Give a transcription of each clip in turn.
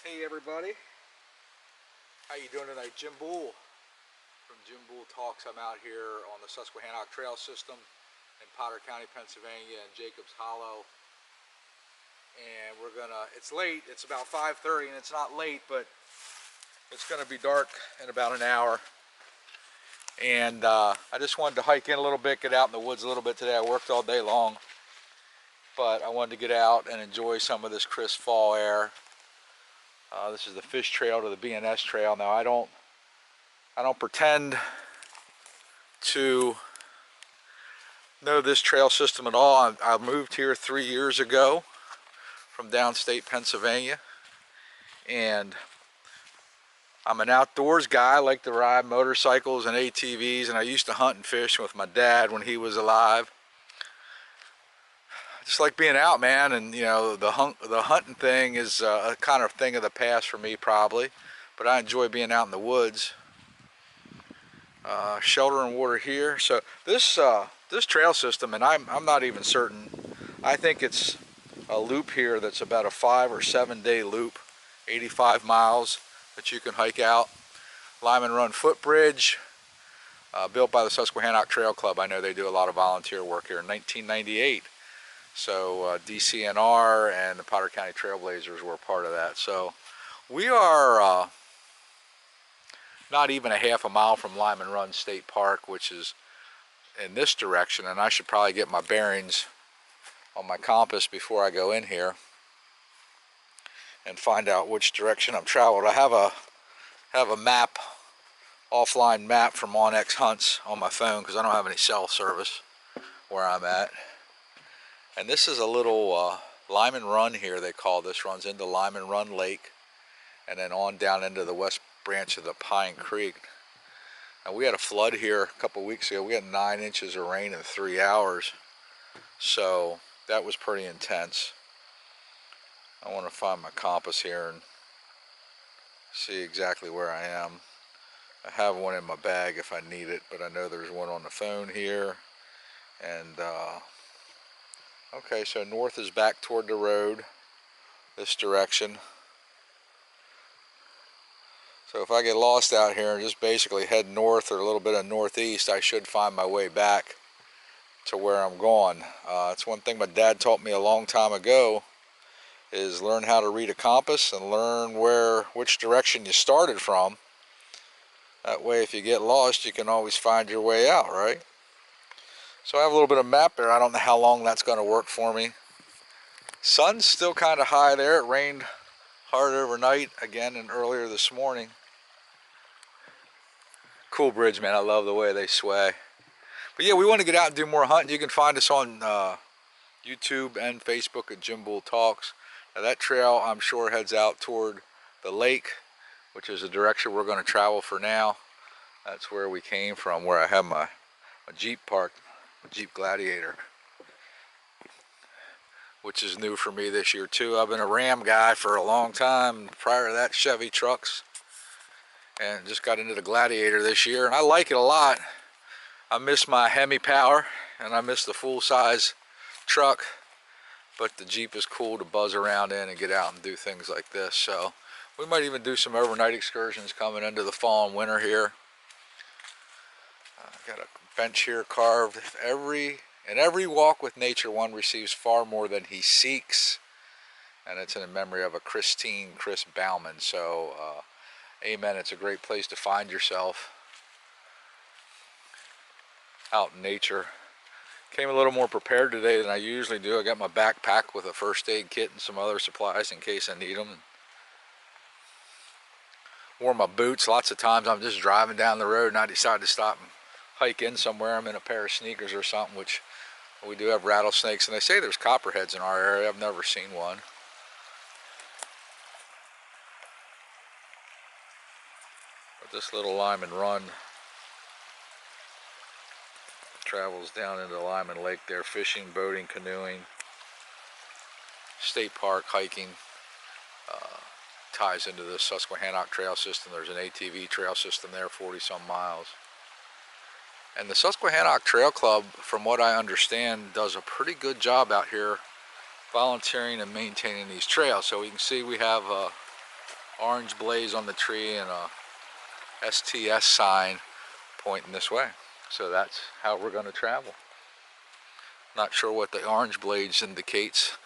Hey everybody, how you doing tonight? Jim Bull from Jim Bull Talks. I'm out here on the Susquehannock Trail System in Potter County, Pennsylvania, and Jacobs Hollow. And it's late, it's about 5:30, and it's not late, but it's gonna be dark in about an hour. And I just wanted to hike in a little bit, get out in the woods a little bit today. I worked all day long, but I wanted to get out and enjoy some of this crisp fall air. This is the fish trail to the BNS trail. Now I don't pretend to know this trail system at all. I moved here 3 years ago from downstate Pennsylvania, and I'm an outdoors guy. I like to ride motorcycles and ATVs, and I used to hunt and fish with my dad when he was alive. I just like being out, man, and you know, the hunting thing is a kind of thing of the past for me probably, but I enjoy being out in the woods. Shelter and water here. So this trail system, and I'm not even certain, I think it's a loop here that's about a 5 or 7 day loop, 85 miles that you can hike out. Lyman Run Footbridge, built by the Susquehannock Trail Club. I know they do a lot of volunteer work here in 1998. So DCNR and the Potter County Trailblazers were a part of that. So we are not even a half a mile from Lyman Run State Park, which is in this direction, and I should probably get my bearings on my compass before I go in here and find out which direction I'm traveling. I have a map, offline map from OnX Hunts on my phone because I don't have any cell service where I'm at. And this is a little Lyman Run here, they call this. Runs into Lyman Run Lake and then on down into the west branch of the Pine Creek. And we had a flood here a couple weeks ago. We had 9 inches of rain in 3 hours. So that was pretty intense. I want to find my compass here and see exactly where I am. I have one in my bag if I need it, but I know there's one on the phone here. And okay, so north is back toward the road, this direction. So if I get lost out here and just basically head north or a little bit of northeast, I should find my way back to where I'm going. It's one thing my dad taught me a long time ago, is learn how to read a compass and learn which direction you started from. That way if you get lost, you can always find your way out, right? So I have a little bit of map there. I don't know how long that's going to work for me. Sun's still kind of high there. It rained hard overnight again and earlier this morning. Cool bridge, man. I love the way they sway. But yeah, we want to get out and do more hunting. You can find us on YouTube and Facebook at Jim Bull Talks. Now that trail, I'm sure, heads out toward the lake, which is the direction we're going to travel for now. That's where we came from, where I have my Jeep parked. Jeep Gladiator, which is new for me this year too. I've been a Ram guy for a long time. Prior to that, Chevy trucks, and just got into the Gladiator this year, and I like it a lot. I miss my Hemi power, and I miss the full-size truck, but the Jeep is cool to buzz around in and get out and do things like this. So we might even do some overnight excursions coming into the fall and winter here. Got a bench here carved. In every walk with nature, one receives far more than he seeks, and it's in memory of a Chris Bauman. So amen. It's a great place to find yourself out in nature. Came a little more prepared today than I usually do. I got my backpack with a first aid kit and some other supplies in case I need them. Wore my boots. Lots of times I'm just driving down the road and I decide to stop and hike in somewhere. I'm in a pair of sneakers or something, which we do have rattlesnakes, and they say there's copperheads in our area. I've never seen one. But this little Lyman Run travels down into Lyman Lake there, fishing, boating, canoeing, state park, hiking. Ties into the Susquehannock trail system. There's an ATV trail system there, 40-some miles. And the Susquehannock Trail Club, from what I understand, does a pretty good job out here volunteering and maintaining these trails. So we can see we have orange blaze on the tree and a STS sign pointing this way. So that's how we're going to travel. Not sure what the orange blaze indicates.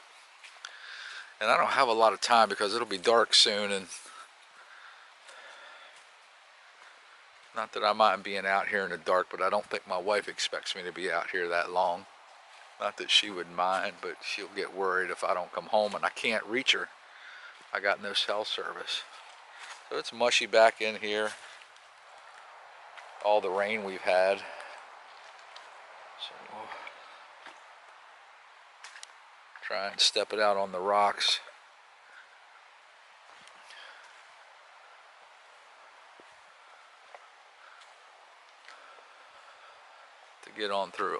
And I don't have a lot of time because it'll be dark soon, and not that I mind being out here in the dark, but I don't think my wife expects me to be out here that long. Not that she would mind, but she'll get worried if I don't come home and I can't reach her. I got no cell service. So it's mushy back in here. All the rain we've had. So we'll try and step it out on the rocks. To get on through.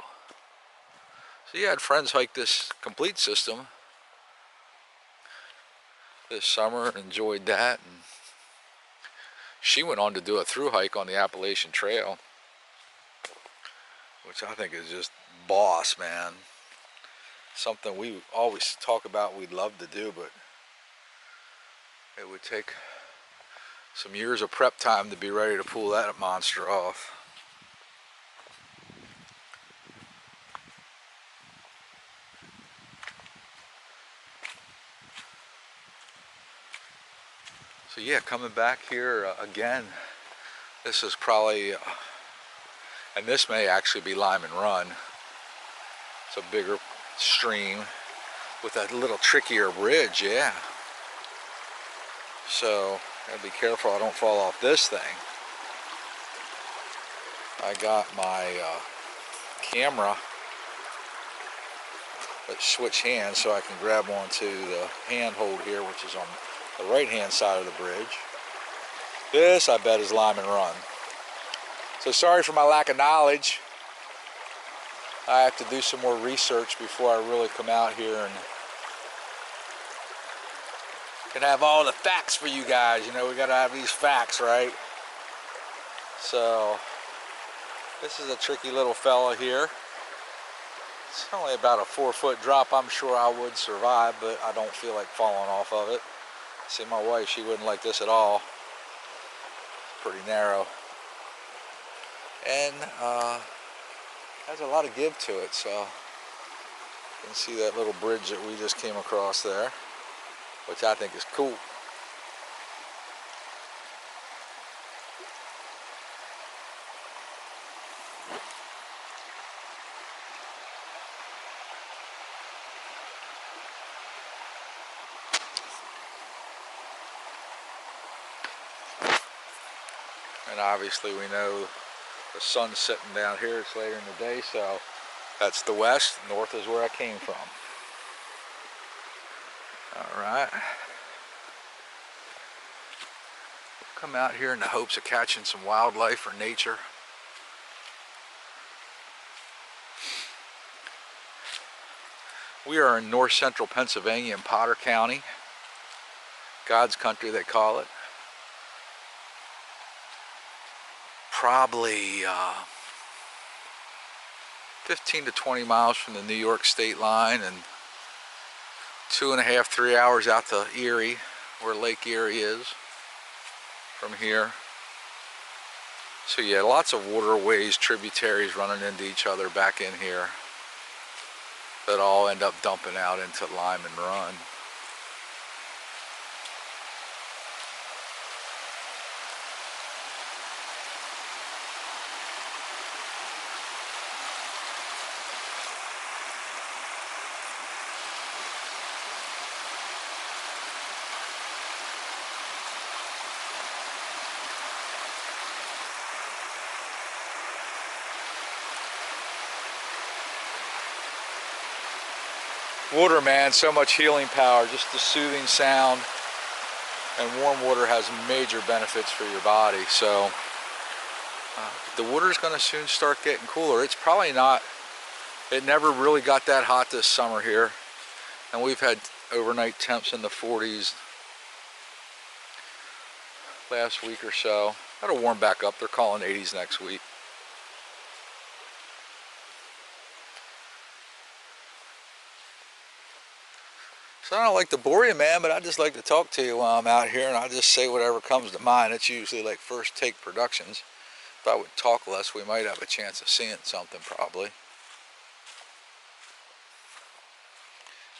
So yeah, I had friends hike this complete system this summer and enjoyed that. And she went on to do a through hike on the Appalachian Trail, which I think is just boss, man. Something we always talk about we'd love to do, but it would take some years of prep time to be ready to pull that monster off. So yeah, coming back here again, this is probably, and this may actually be Lyman Run. It's a bigger stream with a little trickier bridge, yeah. So, gotta be careful I don't fall off this thing. I got my camera, but switch hands so I can grab onto the handhold here, which is on the right hand side of the bridge. This, I bet, is Lyman Run. So sorry for my lack of knowledge. I have to do some more research before I really come out here and can have all the facts for you guys. You know, we gotta have these facts, right? So this is a tricky little fella here. It's only about a 4-foot drop. I'm sure I would survive, but I don't feel like falling off of it. See, my wife, she wouldn't like this at all. It's pretty narrow. And has a lot of give to it, so you can see that little bridge that we just came across there, which I think is cool. And obviously we know the sun's sitting down here. It's later in the day, so that's the west. North is where I came from. All right. Come out here in the hopes of catching some wildlife or nature. We are in north central Pennsylvania in Potter County. God's country, they call it. Probably 15 to 20 miles from the New York state line, and 2.5 to 3 hours out to Erie, where Lake Erie is from here. So yeah, lots of waterways, tributaries running into each other back in here that all end up dumping out into Lyman Run. Water, man, so much healing power, just the soothing sound, and warm water has major benefits for your body. So the water's going to soon start getting cooler. It's probably not, it never really got that hot this summer here, and we've had overnight temps in the 40s last week or so. That'll warm back up. They're calling 80s next week. So I don't like to bore you, man, but I just like to talk to you while I'm out here, and I just say whatever comes to mind. It's usually like First Take Productions. If I would talk less, we might have a chance of seeing something, probably.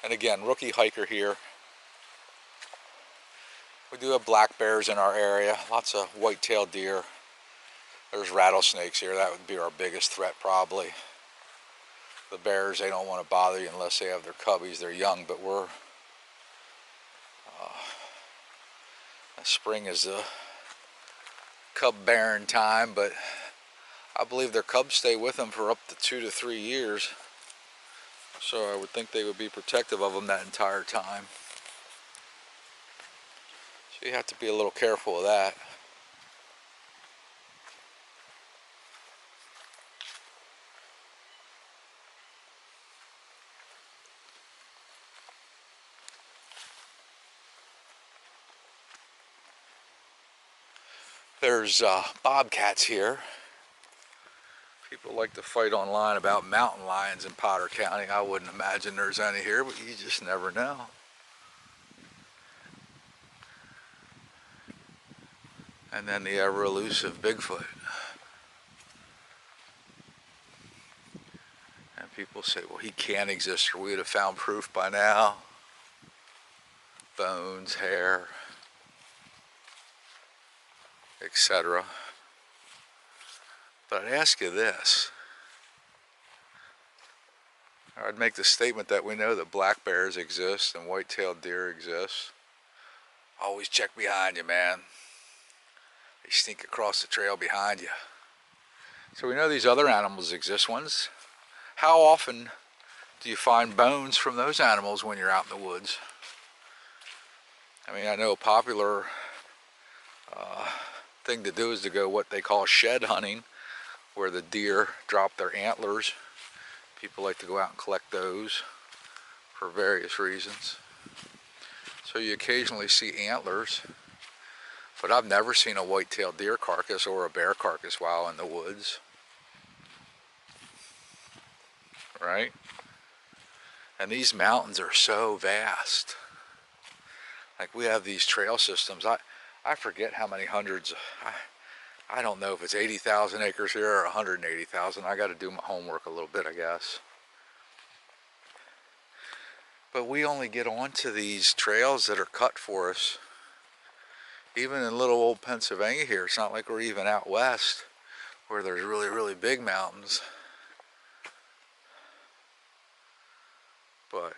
And again, rookie hiker here. We do have black bears in our area, lots of white-tailed deer. There's rattlesnakes here. That would be our biggest threat, probably. The bears, they don't want to bother you unless they have their cubbies. They're young, but spring is the cub bearing time, but I believe their cubs stay with them for up to 2 to 3 years. So I would think they would be protective of them that entire time. So you have to be a little careful of that. There's bobcats here. People like to fight online about mountain lions in Potter County. I wouldn't imagine there's any here, but you just never know. And then the ever elusive Bigfoot. And people say, well, he can't exist, or we would have found proof by now. Bones, hair, etc. But I'd ask you this. I'd make the statement that we know that black bears exist and white-tailed deer exist. Always check behind you, man. They sneak across the trail behind you. So we know these other animals exist. How often do you find bones from those animals when you're out in the woods? I mean, I know a popular thing to do is to go what they call shed hunting, where the deer drop their antlers. People like to go out and collect those for various reasons. So you occasionally see antlers, but I've never seen a white-tailed deer carcass or a bear carcass while in the woods. Right? And these mountains are so vast. Like, we have these trail systems. I forget how many hundreds. I don't know if it's 80,000 acres here or 180,000. I got to do my homework a little bit, I guess. But we only get onto these trails that are cut for us. Even in little old Pennsylvania here, it's not like we're even out west where there's really, really big mountains. But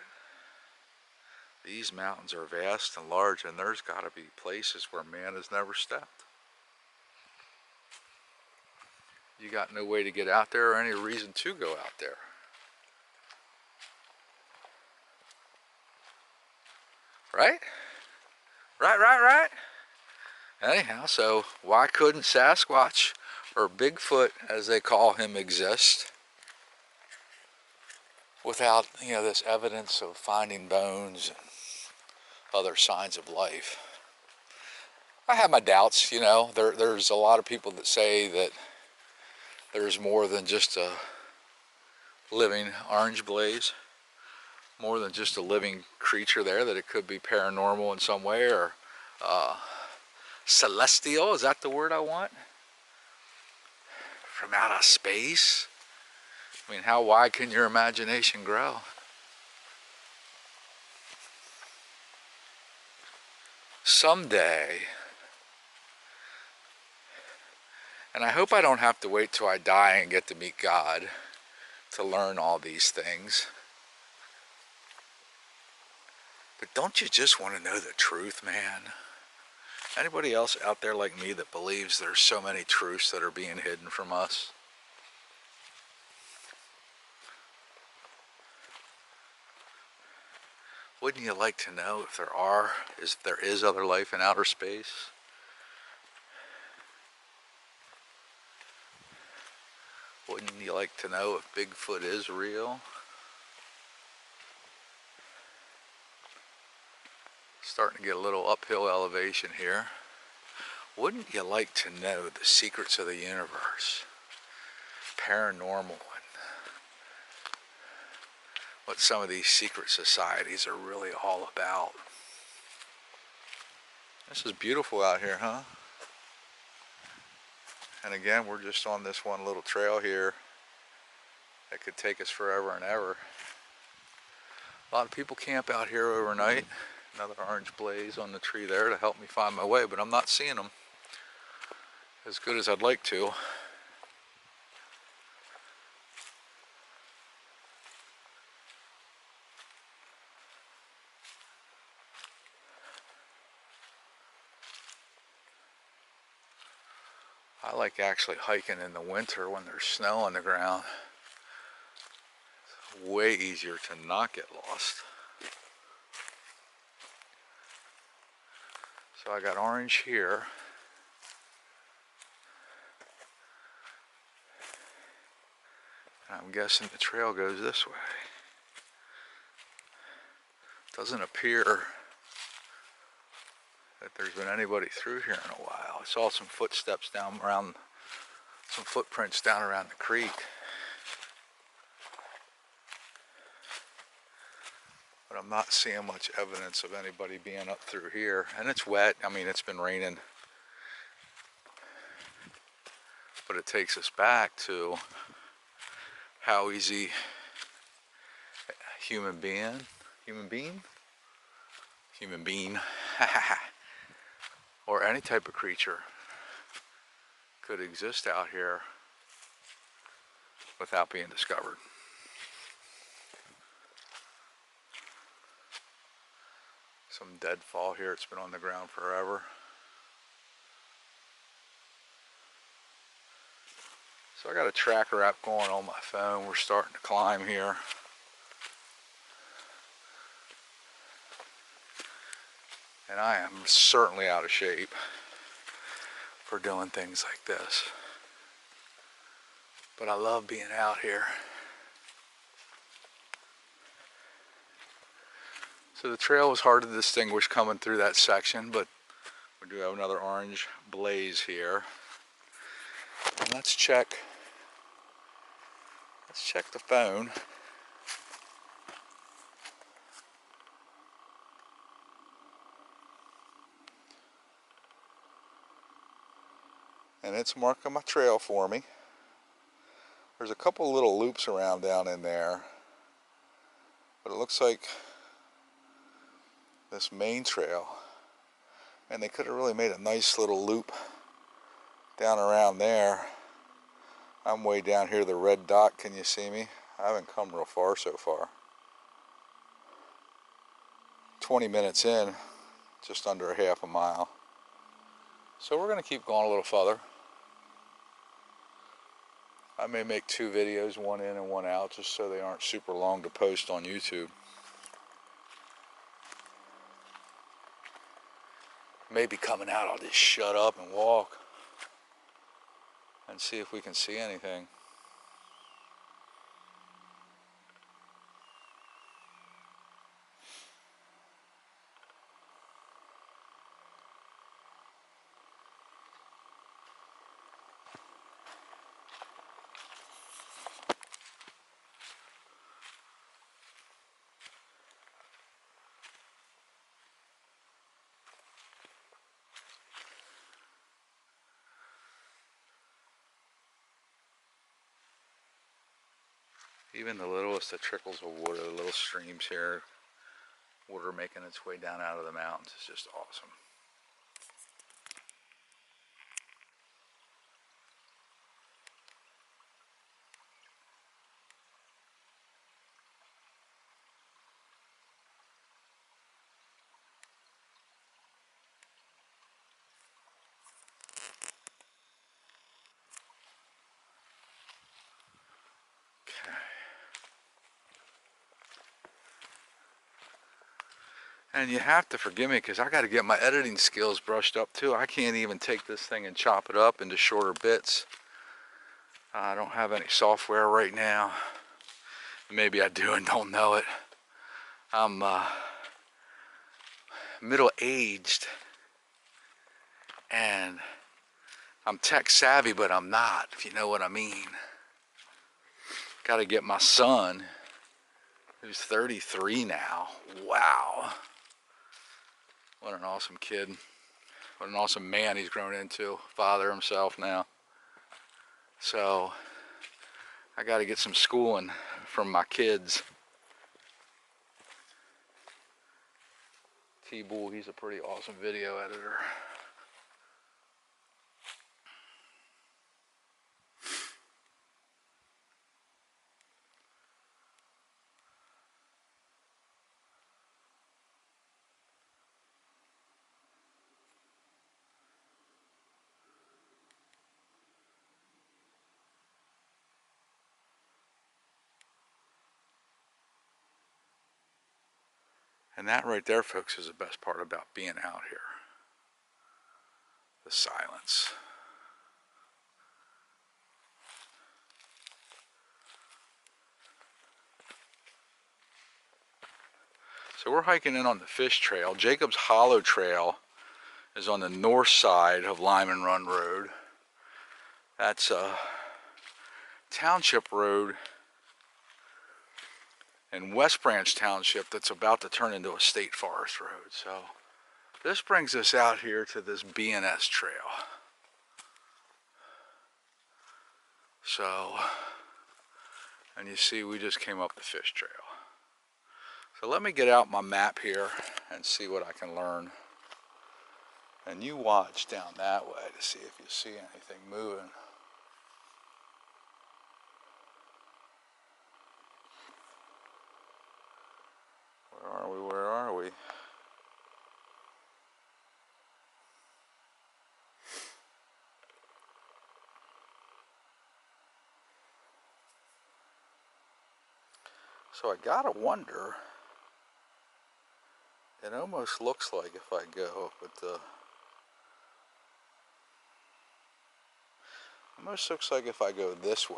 these mountains are vast and large, and there's got to be places where man has never stepped. You got no way to get out there or any reason to go out there. Right? Right. Anyhow, so why couldn't Sasquatch, or Bigfoot as they call him, exist without, this evidence of finding bones and other signs of life? I have my doubts, there's a lot of people that say that there's more than just a living orange blaze, more than just a living creature there, that it could be paranormal in some way, or celestial, is that the word I want? From out of space? I mean, how wide can your imagination grow? Someday, and I hope I don't have to wait till I die and get to meet God to learn all these things. But don't you just want to know the truth, man? Anybody else out there like me that believes there's so many truths that are being hidden from us? Wouldn't you like to know if there is other life in outer space? Wouldn't you like to know if Bigfoot is real? Starting to get a little uphill elevation here. Wouldn't you like to know the secrets of the universe? Paranormal. what some of these secret societies are really all about. This is beautiful out here, huh? And again, we're just on this one little trail here that could take us forever and ever. A lot of people camp out here overnight. Another orange blaze on the tree there to help me find my way, but I'm not seeing them as good as I'd like to. I like actually hiking in the winter when there's snow on the ground. It's way easier to not get lost. So I got orange here. And I'm guessing the trail goes this way. Doesn't appear that there's been anybody through here in a while. I saw some footsteps down around, some footprints down around the creek. But I'm not seeing much evidence of anybody being up through here. And it's wet. I mean, it's been raining. But it takes us back to how easy human being or any type of creature could exist out here without being discovered. Some deadfall here. It's been on the ground forever. So I got a tracker app going on my phone. We're starting to climb here. And I am certainly out of shape for doing things like this. But I love being out here. So the trail was hard to distinguish coming through that section, but we do have another orange blaze here. And let's check the phone. And it's marking my trail for me. There's a couple little loops around down in there, but it looks like this main trail, and they could have really made a nice little loop down around there. I'm way down here, the red dot, can you see me? I haven't come real far so far. 20 minutes in, just under a half a mile. So we're going to keep going a little further. I may make 2 videos, one in and one out, just so they aren't super long to post on YouTube. Maybe coming out, I'll just shut up and walk and see if we can see anything. Even the littlest of trickles of water, the little streams here, water making its way down out of the mountains is just awesome. And you have to forgive me because I got to get my editing skills brushed up too. I can't even take this thing and chop it up into shorter bits. I don't have any software right now. Maybe I do and don't know it. I'm middle-aged and I'm tech savvy, but I'm not, if you know what I mean. Got to get my son, who's 33 now. Wow. What an awesome kid. What an awesome man he's grown into. Father himself now. So I got to get some schooling from my kids. T-Bull, he's a pretty awesome video editor. And that right there, folks, is the best part about being out here. The silence. So we're hiking in on the Fish Trail. Jacob's Hollow Trail is on the north side of Lyman Run Road. That's a township road in West Branch Township that's about to turn into a state forest road. So this brings us out here to this B&S trail. So, and you see we just came up the Fish Trail. So let me get out my map here and see what I can learn. And you watch down that way to see if you see anything moving. Where are we? Where are we? So I gotta wonder, it almost looks like if I go up at the, almost looks like if I go this way,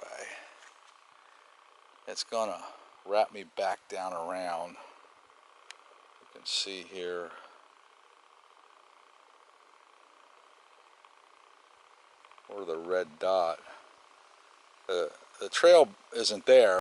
it's gonna wrap me back down around. You can see here. Or the red dot. The trail isn't there.